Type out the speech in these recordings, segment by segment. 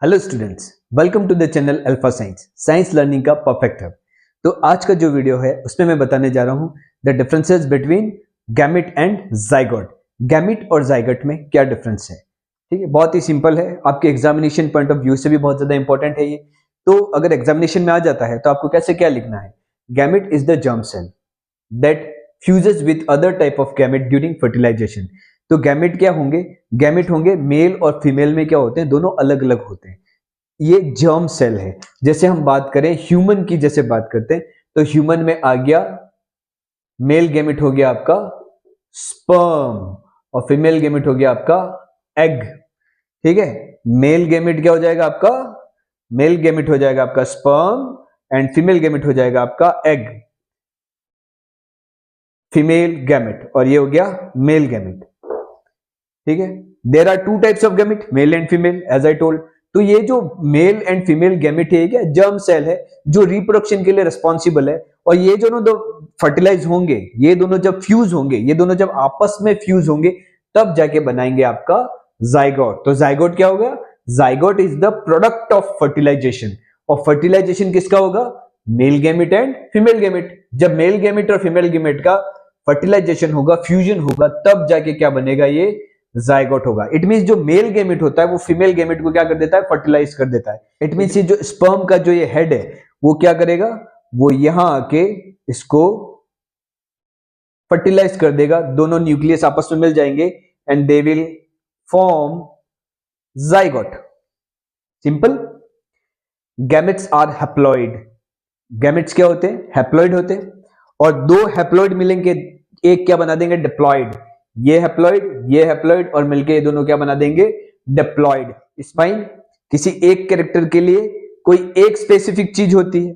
Hello students, welcome to the channel alpha science learning का perfect hub. तो आज का जो वीडियो है उसमें मैं बताने जा रहा हूं the differences between gamete and zygote. Gamete और जाइगोट में क्या डिफरेंस है, ठीक है। बहुत ही सिंपल है, आपके एग्जामिनेशन पॉइंट ऑफ व्यू से भी बहुत ज्यादा इंपॉर्टेंट है ये। तो अगर एग्जामिनेशन में आ जाता है तो आपको कैसे क्या लिखना है। Gamete is the germ cell that fuses with other type of gamete during fertilization. तो गैमेट क्या होंगे, गैमेट होंगे मेल और फीमेल में क्या होते हैं, दोनों अलग अलग होते हैं। ये जर्म सेल है। जैसे हम बात करें ह्यूमन की, जैसे बात करते हैं तो ह्यूमन में आ गया मेल गैमेट हो गया आपका स्पर्म और फीमेल गैमेट हो गया आपका एग, ठीक है। मेल गैमेट क्या हो जाएगा आपका, मेल गैमेट हो जाएगा आपका स्पर्म एंड फीमेल गैमेट हो जाएगा आपका एग, फीमेल गैमेट, और ये हो गया मेल गैमेट, ठीक है। There are two types of gamete, male and female, as I told. तो ये जो मेल एंड फीमेल गैमेट है क्या जर्म सेल है जो रिप्रोडक्शन के लिए रिस्पॉन्सिबल है। और ये दोनों दो फर्टिलाइज होंगे, ये दोनों जब फ्यूज होंगे, ये दोनों जब आपस में फ्यूज होंगे तब जाके बनाएंगे आपका जाइगोट। तो जाइगोट क्या होगा, zygote is the product of fertilization. और फर्टिलाइजेशन किसका होगा, male gamete and female gamete. जब मेल गैमेट और फीमेल गैमेट का फर्टिलाइजेशन होगा, फ्यूजन होगा, तब जाके क्या बनेगा, ये जाइगोट होगा। इट मींस जो मेल गैमेट होता है वो फीमेल गैमेट को क्या कर देता है, फर्टिलाइज कर देता है। इट मींस ये जो स्पर्म का जो ये हेड है वो क्या करेगा, वो यहां आके इसको फर्टिलाइज कर देगा, दोनों न्यूक्लियस आपस में मिल जाएंगे and they will form zygote. Simple. Gametes are haploid. Gametes क्या होते हैं, हैप्लॉइड होते हैं। और दो हैप्लॉइड मिलेंगे, एक क्या बना देंगे, डिप्लॉइड। ये हैप्लॉइड और मिलके ये दोनों क्या बना देंगे, डिप्लॉइड। स्पाइन किसी एक कैरेक्टर के लिए कोई एक स्पेसिफिक चीज होती है,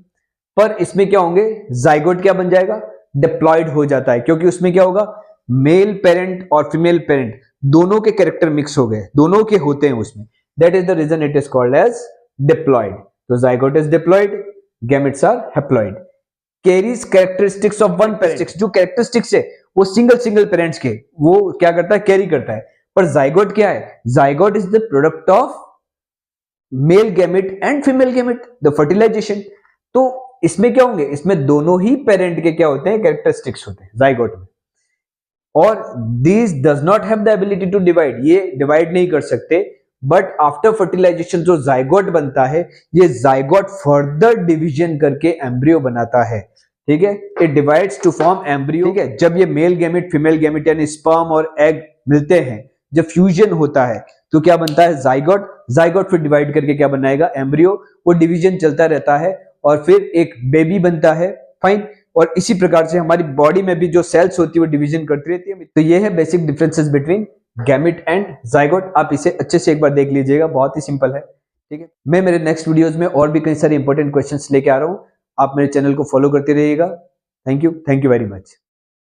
पर इसमें क्या होंगे, जाइगोट क्या बन जाएगा, डिप्लॉइड हो जाता है, क्योंकि उसमें क्या होगा, मेल पेरेंट और फीमेल पेरेंट दोनों के कैरेक्टर मिक्स हो गए, दोनों के होते हैं उसमें। That is the reason it is called as diploid. तो zygote is diploid, gametes are haploid. Carries characteristics of one parent. जो कैरेक्टरिस्टिक्स है वो सिंगल पेरेंट्स के, वो क्या करता है, कैरी करता है। पर जाइगोट क्या है, zygote is the product of male gamete and female gamete, the fertilization. तो इसमें क्या होंगे, इसमें दोनों ही पेरेंट के क्या होते हैं, कैरेक्टरिस्टिक्स होते हैं जाइगोट में। और this does not have the ability to divide, ये डिवाइड नहीं कर सकते। बट आफ्टर फर्टिलाइजेशन जो जाइगोट बनता है, ये जाइगोट फर्दर डिवीजन करके एम्ब्रियो बनाता है, ठीक है। It divides to form embryo, ठीक है। जब ये मेल गैमेट फीमेल गैमेट यानी स्पर्म और एग मिलते हैं, जब फ्यूजन होता है तो क्या बनता है, जाइगोट। जाइगोट फिर डिवाइड करके क्या बनाएगा, एम्ब्रियो। वो डिवीजन चलता रहता है और फिर एक बेबी बनता है, फाइन। और इसी प्रकार से हमारी बॉडी में भी जो सेल्स होती है वो डिवीजन करती रहती है। तो ये है basic differences between gamete and zygote. आप इसे अच्छे से एक बार देख लीजिएगा, बहुत ही सिंपल है, ठीक है। मैं मेरे नेक्स्ट वीडियोस में और भी कई सारे इंपॉर्टेंट क्वेश्चंस लेके आ रहा हूं, आप मेरे चैनल को फॉलो करते रहिएगा। Thank you very much.